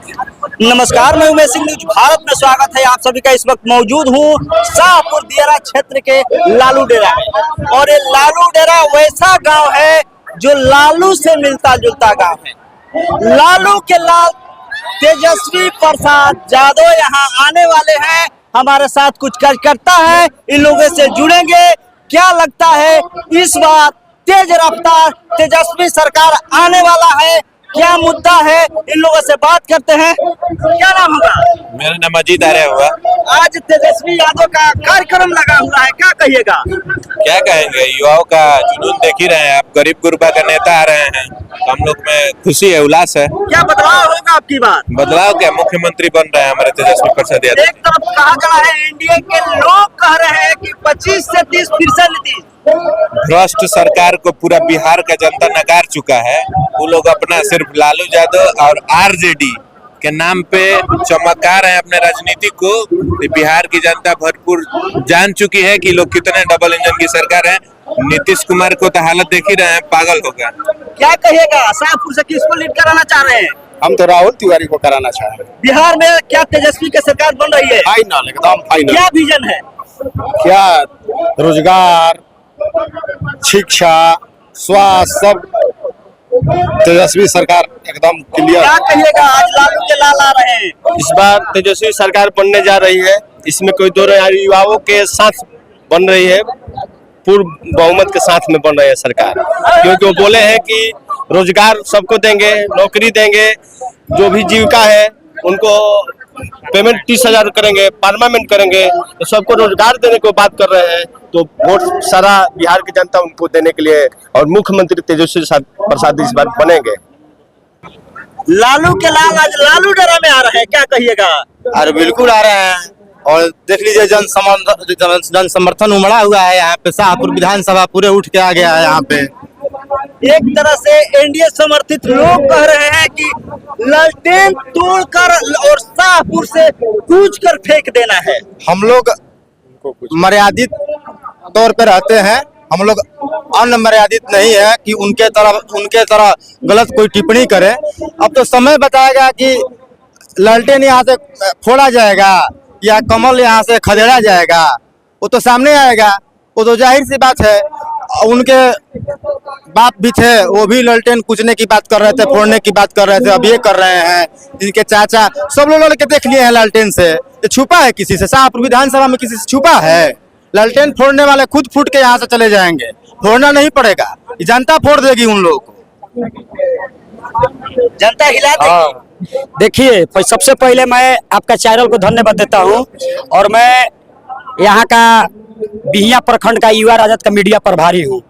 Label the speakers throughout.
Speaker 1: नमस्कार, मैं उमेश सिंह, न्यूज भारत में स्वागत है आप सभी का। इस वक्त मौजूद हूँ शाहपुर दियारा क्षेत्र के लालू डेरा में, और ये लालू डेरा वैसा गांव है जो लालू से मिलता जुलता गांव है। लालू के लाल तेजस्वी प्रसाद यादव यहाँ आने वाले हैं, हमारे साथ कुछ कार्यकर्ता है, इन लोगों से जुड़ेंगे। क्या लगता है इस बार तेज रफ्तार तेजस्वी सरकार आने वाला है, क्या मुद्दा है, इन लोगों से बात करते हैं। क्या नाम होगा?
Speaker 2: मेरा नाम अजीत आर्य हुआ।
Speaker 1: आज तेजस्वी यादव का कार्यक्रम लगा हुआ है, क्या कहिएगा?
Speaker 2: क्या कहेंगे, युवाओं का जुनून देख ही रहे हैं आप। गरीब गुरबा का नेता आ रहे हैं, हम लोग में खुशी है, उल्लास है।
Speaker 1: क्या बदलाव होगा आपकी बात?
Speaker 2: बदलाव क्या, मुख्यमंत्री बन रहे हैं हमारे तेजस्वी प्रसाद यादव।
Speaker 1: एक तरफ कहा जा रहा है, एनडीए के लोग कह रहे हैं कि 25 से 30% नीतीश।
Speaker 2: भ्रष्ट सरकार को पूरा बिहार का जनता नकार चुका है। वो लोग अपना सिर्फ लालू यादव और आरजेडी के नाम पे चमका रहे हैं अपने राजनीति को। बिहार की जनता भरपूर जान चुकी है कि लोग कितने डबल इंजन की सरकार है। नीतीश कुमार को तो हालत देख ही रहे हैं, पागल हो गया।
Speaker 1: क्या कहिएगा, शाहपुर से किसको लीड कराना चाह रहे हैं?
Speaker 3: हम तो राहुल तिवारी को कराना चाह रहे हैं।
Speaker 1: बिहार में क्या तेजस्वी की सरकार बन रही है?
Speaker 3: फाइनल, एकदम फाइनल।
Speaker 1: क्या विजन है?
Speaker 3: क्या रोजगार, शिक्षा, स्वास्थ्य, सब तेजस्वी सरकार एकदम क्लियर।
Speaker 1: क्या कहिएगा, आज लालू के लाल आ रहे हैं,
Speaker 4: इस बार तेजस्वी सरकार बनने जा रही है, इसमें कोई दो युवाओं के साथ बन रही है, पूर्ण बहुमत के साथ में बन रही है सरकार। क्योंकि वो बोले हैं कि रोजगार सबको देंगे, नौकरी देंगे, जो भी जीविका है उनको पेमेंट 30,000 करेंगे, परमानेंट करेंगे, तो सबको रोजगार देने को बात कर रहे हैं। तो वोट सारा बिहार की जनता उनको देने के लिए, और मुख्यमंत्री तेजस्वी प्रसाद इस बार बनेंगे।
Speaker 1: लालू के लाल आज लालू डेरा में आ रहे हैं, क्या कहिएगा?
Speaker 3: अरे बिल्कुल आ रहे हैं, और देख लीजिए जन समर्थन उमड़ा हुआ है यहाँ पे। शाहपुर विधानसभा पूरे उठ के आ गया है यहाँ पे।
Speaker 1: एक तरह से एनडीए समर्थित लोग कह रहे हैं कि लालटेन तोड़कर और शाहपुर से कूच कर फेंक देना है।
Speaker 3: हम लोग मर्यादित तौर पे रहते हैं, हम लोग अनमर्यादित नहीं है कि उनके तरह गलत कोई टिप्पणी करे। अब तो समय बताएगा कि लालटेन यहाँ से फोड़ा जाएगा या कमल यहाँ से खदेड़ा जाएगा, वो तो सामने आएगा। वो तो जाहिर सी बात है। उनके बाप भी थे, वो भी लालटेन कूचने की बात कर रहे थे, फोड़ने की बात कर रहे थे, अब ये कर रहे हैं। इनके चाचा सब लोग लड़के देख लिए हैं लालटेन से। ये छुपा है किसी से? शाहपुर विधानसभा में किसी से छुपा है? लालटेन फोड़ने वाले खुद फूट के यहाँ से चले जाएंगे, फोड़ना नहीं पड़ेगा, जनता फोड़ देगी उन लोगों को।
Speaker 1: जनता हिला देगी।
Speaker 5: देखिए, सबसे पहले मैं आपका चैनल को धन्यवाद देता हूं, और मैं यहाँ का बिहिया प्रखंड का युवा राजद का मीडिया प्रभारी हूँ।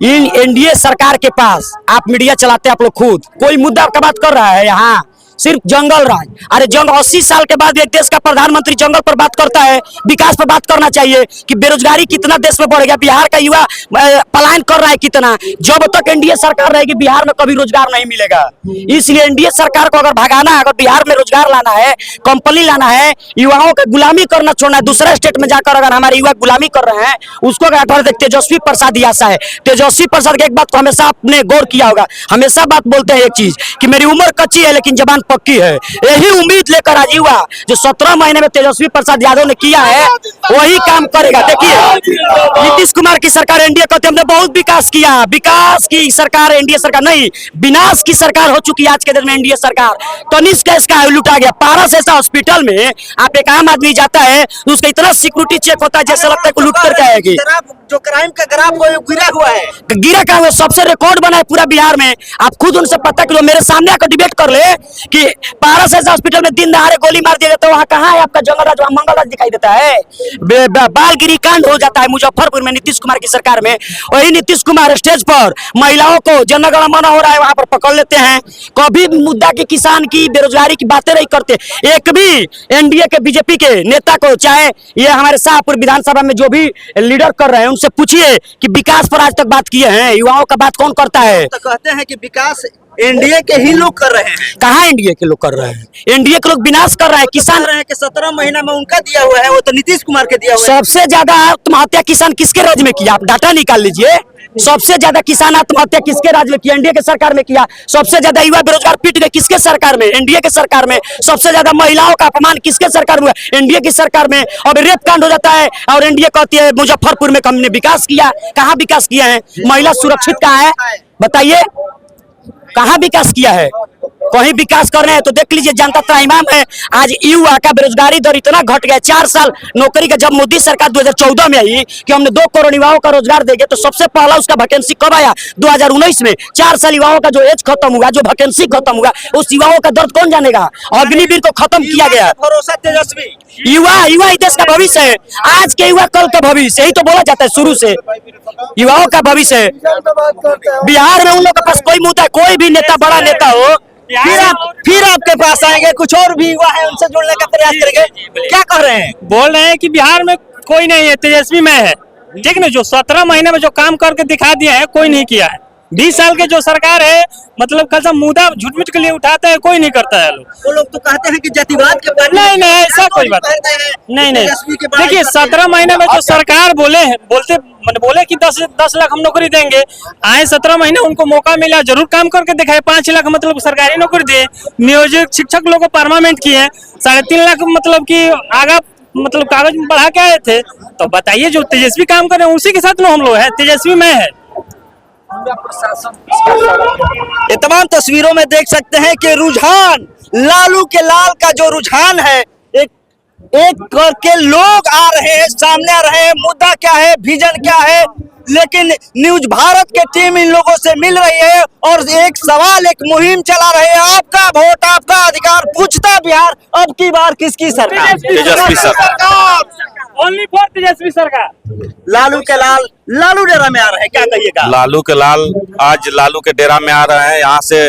Speaker 5: इन एनडीए सरकार के पास आप मीडिया चलाते हैं, आप लोग खुद कोई मुद्दा का बात कर रहा है यहाँ, सिर्फ जंगल राज। अरे 80 साल के बाद एक देश का प्रधानमंत्री जंगल पर बात करता है, विकास पर बात करना चाहिए कि बेरोजगारी कितना देश में बढ़ गया, बिहार का युवा पलायन कर रहा है कितना। जब तक एनडीए सरकार रहेगी बिहार में कभी रोजगार नहीं मिलेगा। इसलिए एनडीए सरकार को अगर भगाना है, अगर बिहार में रोजगार लाना है, कंपनी लाना है, युवाओं का गुलामी करना छोड़ना है, दूसरे स्टेट में जाकर अगर हमारे युवा गुलामी कर रहे हैं, उसको अगर तेजस्वी प्रसाद ही आशा है। तेजस्वी प्रसाद की एक बात को हमेशा आपने गौर किया होगा, हमेशा बात बोलते हैं एक चीज कि मेरी उम्र कच्ची है लेकिन जबान पक्की है। यही उम्मीद लेकर आज युवा जो 17 महीने में तेजस्वी प्रसाद यादव ने किया है वही काम करेगा। देखिए, नीतीश कुमार की सरकार, एनडीए कहते हमने बहुत विकास किया, विकास की सरकार एनडीए सरकार नहीं, विनाश की सरकार हो चुकी है आज के दिन में एनडीए सरकार। तनिष्क कैस का लुटा गया। पारस ऐसा हॉस्पिटल में आप एक आम आदमी जाता है, उसका इतना सिक्योरिटी चेक होता है जैसे लगता है लूट करके आएगी।
Speaker 1: जो क्राइम का ग्राफ गिरा हुआ है,
Speaker 5: गिरा का सबसे रिकॉर्ड बना है पूरा बिहार में। आप खुद उनसे पता करो, मेरे सामने आकर डिबेट कर ले कि पारस ऐसा हॉस्पिटल में दिन दहाड़े गोली मार दिया जाता है, वहाँ कहाँ है आपका जंगल राज, वहाँ मंगल राज दिखाई देता है। बालगिरी कांड हो जाता है मुजफ्फरपुर में नीतीश कुमार की सरकार में। वही नीतीश कुमार स्टेज पर महिलाओं को जनगण मन हो रहा है वहां पर पकड़ लेते हैं। कभी मुद्दा की, किसान की, बेरोजगारी की बातें नहीं करते। एक भी एनडीए के बीजेपी के नेता को, चाहे ये हमारे शाहपुर विधानसभा में जो भी लीडर कर रहे हैं, उनसे पूछिए कि विकास पर आज तक बात किए हैं? युवाओं का बात कौन करता है?
Speaker 1: तो कहते हैं कि विकास एनडीए के ही लोग कर रहे हैं।
Speaker 5: कहाँ एनडीए के लोग कर रहे हैं? एनडीए के लोग विनाश कर रहे हैं। किसान
Speaker 1: रहे हैं कि 17 महीना में उनका दिया हुआ है, वो तो नीतीश कुमार के दिया हुआ है।
Speaker 5: सबसे ज्यादा आत्महत्या किसान किसके राज्य में किया? आप डाटा निकाल लीजिए। सबसे ज्यादा किसान आत्महत्या किसके राज्य में किया? एनडीए के सरकार में किया। सबसे ज्यादा युवा बेरोजगार पिट गए किसके सरकार में? एनडीए के सरकार में। सबसे ज्यादा महिलाओं का अपमान किसके सरकार में? एनडीए की सरकार में। अब रेप कांड हो जाता है और एनडीए कहती है मुजफ्फरपुर में हमने विकास किया। कहाँ विकास किया है? महिला सुरक्षित कहाँ है बताइए? कहाँ विकास किया है? कहीं विकास कर रहे हैं तो देख लीजिए, जनता त्राहिमाम है। आज युवा का बेरोजगारी दर इतना घट गया। 4 साल नौकरी का, जब मोदी सरकार 2014 में आई कि हमने 2 करोड़ युवाओं का रोजगार देंगे, तो सबसे पहला उसका वैकेंसी कब आया? 2019 में। 4 साल युवाओं का जो एज खत्म हुआ, जो वैकेंसी खत्म हुआ, उस युवाओं का दर्द कौन जानेगा? अग्निवीर को खत्म किया गया।
Speaker 1: भरोसा तेजस्वी
Speaker 5: युवा ही देश का भविष्य है। आज के युवा कल का भविष्य, यही तो बोला जाता है शुरू से, युवाओं का भविष्य है। बिहार में उन लोगों के पास कोई मुद्दा, कोई भी नेता बड़ा नेता हो,
Speaker 1: फिर आपके पास आएंगे, कुछ और भी युवा है उनसे जुड़ने का प्रयास करेंगे। क्या कह रहे हैं?
Speaker 6: बोल रहे हैं कि बिहार में कोई नहीं है, तेजस्वी में है। ठीक ना, जो 17 महीने में जो काम करके दिखा दिया है, कोई नहीं किया है। 20 साल के जो सरकार है, मतलब कसम मुद्दा झूठ मूठ के लिए उठाता है, कोई नहीं करता है।
Speaker 1: वो लोग तो कहते हैं कि जातिवाद के बारे में
Speaker 6: नहीं, ऐसा कोई बात नहीं। देखिए, 17 महीने में जो सरकार बोले कि 10 लाख हम नौकरी देंगे। आए 17 महीने उनको मौका मिला, जरूर काम करके दिखाए। 5 लाख मतलब सरकारी नौकरी दिए, नियोजित शिक्षक लोगों को परमानेंट किए। 3.5 लाख मतलब कि आगा मतलब कागज में बढ़ा के आए थे। तो बताइए, जो तेजस्वी काम कर रहे हैं उसी के साथ हम लोग है, तेजस्वी में है।
Speaker 1: ये तमाम तस्वीरों में देख सकते हैं कि रुझान, लालू के लाल का जो रुझान है, एक एक करके लोग आ रहे हैं, सामने आ रहे हैं। मुद्दा क्या है, विजन क्या है, लेकिन न्यूज भारत के टीम इन लोगों से मिल रही है और एक सवाल, एक मुहिम चला रहे हैं। आपका वोट, आपका अधिकार, पूछता बिहार अब की बार किसकी सरकार?
Speaker 2: तेजस्वी सरकार।
Speaker 6: ओनली फॉर तेजस्वी सरकार।
Speaker 1: लालू के लाल लालू डेरा में आ रहे हैं, क्या कहिएगा?
Speaker 3: लालू के लाल आज लालू के डेरा में आ रहे हैं। यहाँ से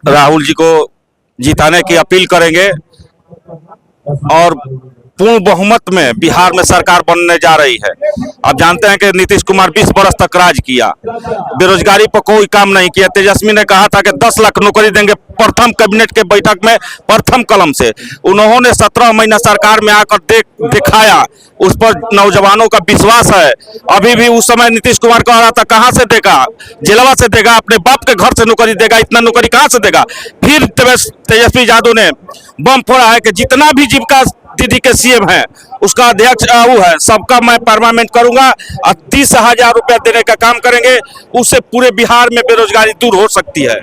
Speaker 3: राहुल जी को जिताने की अपील करेंगे और पूर्ण बहुमत में बिहार में सरकार बनने जा रही है। आप जानते हैं कि नीतीश कुमार 20 बरस तक राज किया, बेरोजगारी पर कोई काम नहीं किया। तेजस्वी ने कहा था कि 10 लाख नौकरी देंगे, प्रथम कैबिनेट के बैठक में प्रथम कलम से। उन्होंने 17 महीना सरकार में आकर दिखाया, उस पर नौजवानों का विश्वास है। अभी भी उस समय नीतीश कुमार कह रहा था कहाँ से देगा, जेलवा से देगा, अपने बाप के घर से नौकरी देगा, इतना नौकरी कहाँ से देगा। फिर तेजस्वी यादव ने बम फोड़ा है कि जितना भी जीविका दीदी के सीएम है उसका अध्यक्ष वो है, सबका मैं परमानेंट करूंगा और 30,000 रुपया देने का काम करेंगे। उससे पूरे बिहार में बेरोजगारी दूर हो सकती है।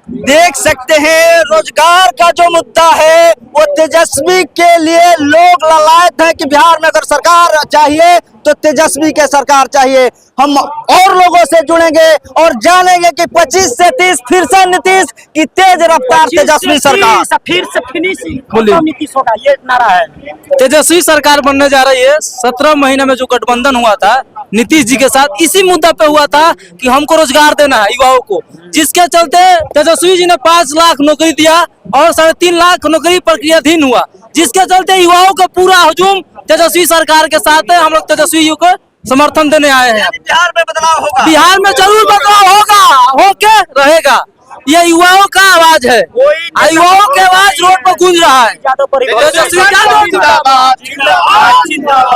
Speaker 1: देख सकते हैं, रोजगार का जो मुद्दा है वो तेजस्वी के लिए लोग ललायत है कि बिहार में अगर सरकार चाहिए तो तेजस्वी के सरकार चाहिए। हम और लोगों से जुड़ेंगे और जानेंगे कि 25 से 30 फिर से नीतीश की तेज रफ्तार तेजस्वी सरकार।
Speaker 5: फिर से फिनिशिंग नीतीश होगा, ये नारा है।
Speaker 7: तेजस्वी सरकार बनने जा रही है। 17 महीने में जो गठबंधन हुआ था नीतीश जी के साथ, इसी मुद्दा पे हुआ था कि हमको रोजगार देना है युवाओं को, जिसके चलते तेजस्वी जी ने 5 लाख नौकरी दिया और 3.5 लाख नौकरी प्रक्रियाधीन हुआ, जिसके चलते युवाओं का पूरा हुजूम तेजस्वी सरकार के साथ है। हम लोग तेजस्वी को समर्थन देने आए हैं।
Speaker 1: बिहार में बदलाव होगा,
Speaker 7: बिहार में जरूर बदलाव होगा, होके रहेगा। ये युवाओं का आवाज है, युवाओं के आवाज रोड पर गूंज रहा है। तेजस्वी यादव जिंदाबाद,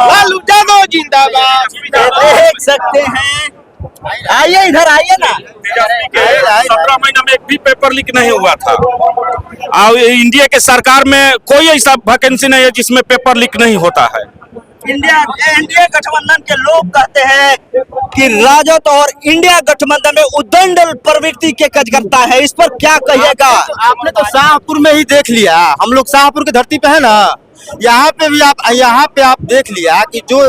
Speaker 1: लालू यादव जिंदाबाद। देख सकते हैं, आइए इधर आइए ना।
Speaker 3: 17 महीना में एक भी पेपर लीक नहीं हुआ था और इंडिया के सरकार में कोई ऐसा वैकेंसी नहीं है जिसमें पेपर लीक नहीं होता है।
Speaker 1: एनडीए गठबंधन के लोग कहते हैं कि राजद और इंडिया गठबंधन में उद्दंड प्रवृत्ति के कार्यकर्ता है, इस पर क्या कहिएगा?
Speaker 3: आपने तो शाहपुर में ही देख लिया, हम लोग शाहपुर की धरती पे है ना, यहाँ पे आप देख लिया कि जो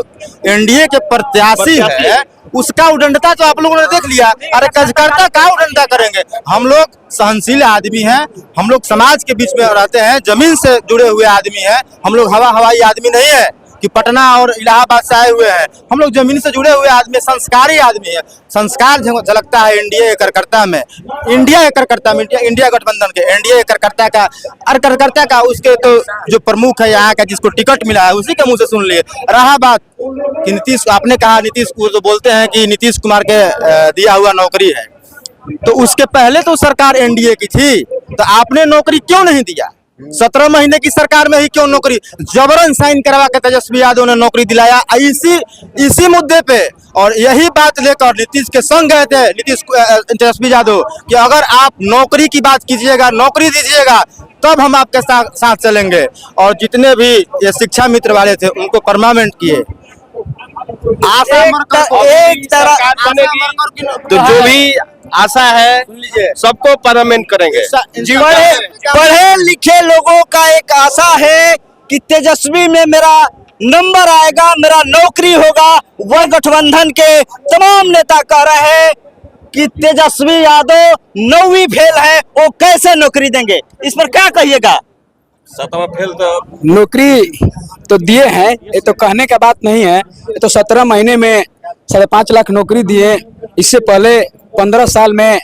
Speaker 3: एनडीए के प्रत्याशी है उसका उदंडता तो आप लोगों ने देख लिया। अरे कार्यकर्ता का उदंडता करेंगे? हम लोग सहनशील आदमी हैं, हम लोग समाज के बीच में रहते हैं, जमीन से जुड़े हुए आदमी हैं। हम लोग हवाई आदमी नहीं है कि पटना और इलाहाबाद से आए हुए हैं। हम लोग जमीन से जुड़े हुए आदमी, संस्कारी आदमी है। संस्कार झलकता है इंडिया कार्यकर्ता में, इंडिया गठबंधन के एनडीए कार्यकर्ता का उसके तो जो प्रमुख है यहाँ का, जिसको टिकट मिला है, उसी के मुंह से सुन लिए। रहा बात कि नीतीश, आपने कहा नीतीश को तो बोलते हैं कि नीतीश कुमार के दिया हुआ नौकरी है। तो उसके पहले तो सरकार एनडीए की थी, तो आपने नौकरी क्यों नहीं दिया? 17 महीने की सरकार में ही क्यों नौकरी जबरन साइन करवा के तेजस्वी यादव ने नौकरी दिलाया? इसी मुद्दे पे और यही बात लेकर नीतीश के संग गए थे तेजस्वी यादव कि अगर आप नौकरी की बात कीजिएगा, नौकरी दीजिएगा, तब हम आपके साथ चलेंगे। और जितने भी ये शिक्षा मित्र वाले थे उनको परमानेंट किए।
Speaker 1: एक तरह
Speaker 4: तो जो भी आशा है सबको परमानेंट करेंगे।
Speaker 1: पढ़े लिखे लोगों का एक आशा है कि तेजस्वी में मेरा नंबर आएगा, मेरा नौकरी होगा। वह गठबंधन के तमाम नेता कह रहे हैं कि तेजस्वी यादव 9वीं फेल है, वो कैसे नौकरी देंगे? इस पर क्या कहिएगा?
Speaker 2: 7वां फेल तो
Speaker 5: नौकरी तो दिए हैं, ये तो कहने का बात नहीं है। ये तो 17 महीने में 5.5 लाख नौकरी दिए। इससे पहले 15 साल में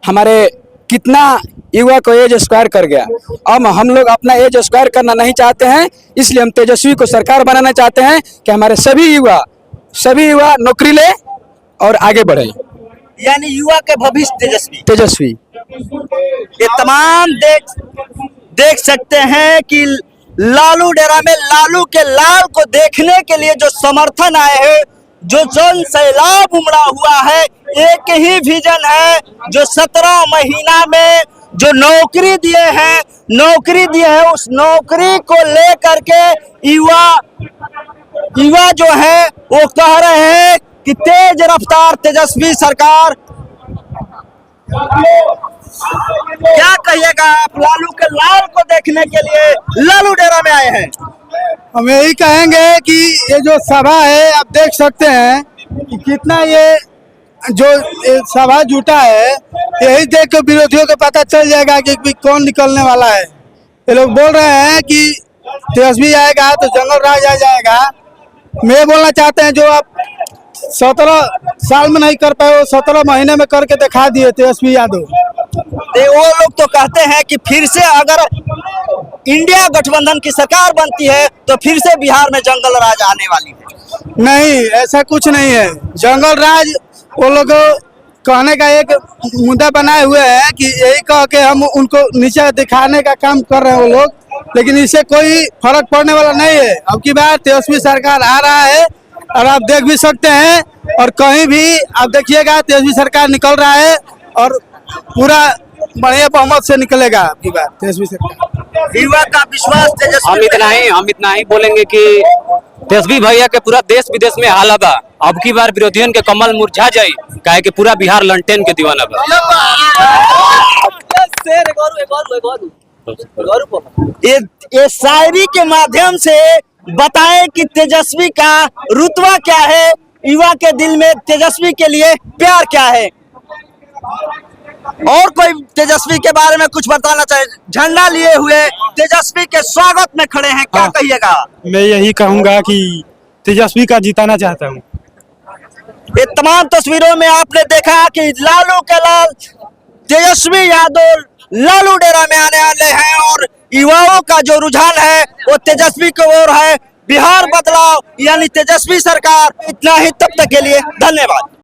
Speaker 5: हमारे कितना युवा को एज स्क्वायर कर गया। अब हम लोग अपना एज स्क्वायर करना नहीं चाहते हैं, इसलिए हम तेजस्वी को सरकार बनाना चाहते हैं कि हमारे सभी युवा नौकरी ले और आगे बढ़े।
Speaker 1: यानी युवा के भविष्य
Speaker 5: तेजस्वी
Speaker 1: ये तमाम देख सकते हैं कि लालू डेरा में लालू के लाल को देखने के लिए जो समर्थन आए हैं, जो जन सैलाब उमड़ा हुआ है, एक ही विजन है जो 17 महीना में जो नौकरी दिए हैं, उस नौकरी को लेकर के युवा जो है वो कह रहे हैं कि तेज रफ्तार तेजस्वी सरकार। क्या कहिएगा आप लालू के लाल को देखने के लिए लालू डेरा में आए हैं?
Speaker 8: हम यही कहेंगे कि ये जो सभा है आप देख सकते हैं कि कितना ये जो सभा जुटा है, यही देख के विरोधियों को पता चल जाएगा कि कौन निकलने वाला है। ये लोग बोल रहे हैं कि तेजस्वी आएगा तो जंगल राज आ जाएगा। मैं बोलना चाहते हैं जो आप 17 साल में नहीं कर पाए वो 17 महीने में करके दिखा दिए तेजस्वी यादव।
Speaker 1: वो लोग तो कहते हैं कि फिर से अगर इंडिया गठबंधन की सरकार बनती है तो फिर से बिहार में जंगल राज आने वाली है।
Speaker 8: नहीं, ऐसा कुछ नहीं है। जंगल राज वो लोग कहने का एक मुद्दा बनाए हुए हैं कि यही कह के हम उनको नीचे दिखाने का काम कर रहे हैं वो लोग, लेकिन इससे कोई फर्क पड़ने वाला नहीं है। अब की बार तेजस्वी सरकार आ रहा है और आप देख भी सकते हैं, और कहीं भी आप देखिएगा तेजस्वी सरकार निकल रहा है और पूरा बढ़िया बहुमत से निकलेगा आपकी बात तेजस्वी सरकार।
Speaker 1: युवा का विश्वास तेजस्वी।
Speaker 9: हम इतना ही बोलेंगे कि तेजस्वी भैया के पूरा देश विदेश में हाला बा। अब की बार विरोधियों के कमल मुरझा जाये, काहे कि पूरा बिहार लंटेन के दीवाना बा।
Speaker 1: ये शायरी के माध्यम से बताएं कि तेजस्वी का रुतबा क्या है, युवा के दिल में तेजस्वी के लिए प्यार क्या है। और कोई तेजस्वी के बारे में कुछ बताना चाहे? झंडा लिए हुए तेजस्वी के स्वागत में खड़े हैं, क्या कहिएगा?
Speaker 10: मैं यही कहूंगा कि तेजस्वी का जिताना चाहता हूं।
Speaker 1: ये तमाम तस्वीरों में आपने देखा कि लालू के लाल तेजस्वी यादव लालू डेरा में आने वाले हैं और युवाओं का जो रुझान है वो तेजस्वी की ओर है। बिहार बदलाव यानी तेजस्वी सरकार। इतना ही, तब तक के लिए धन्यवाद।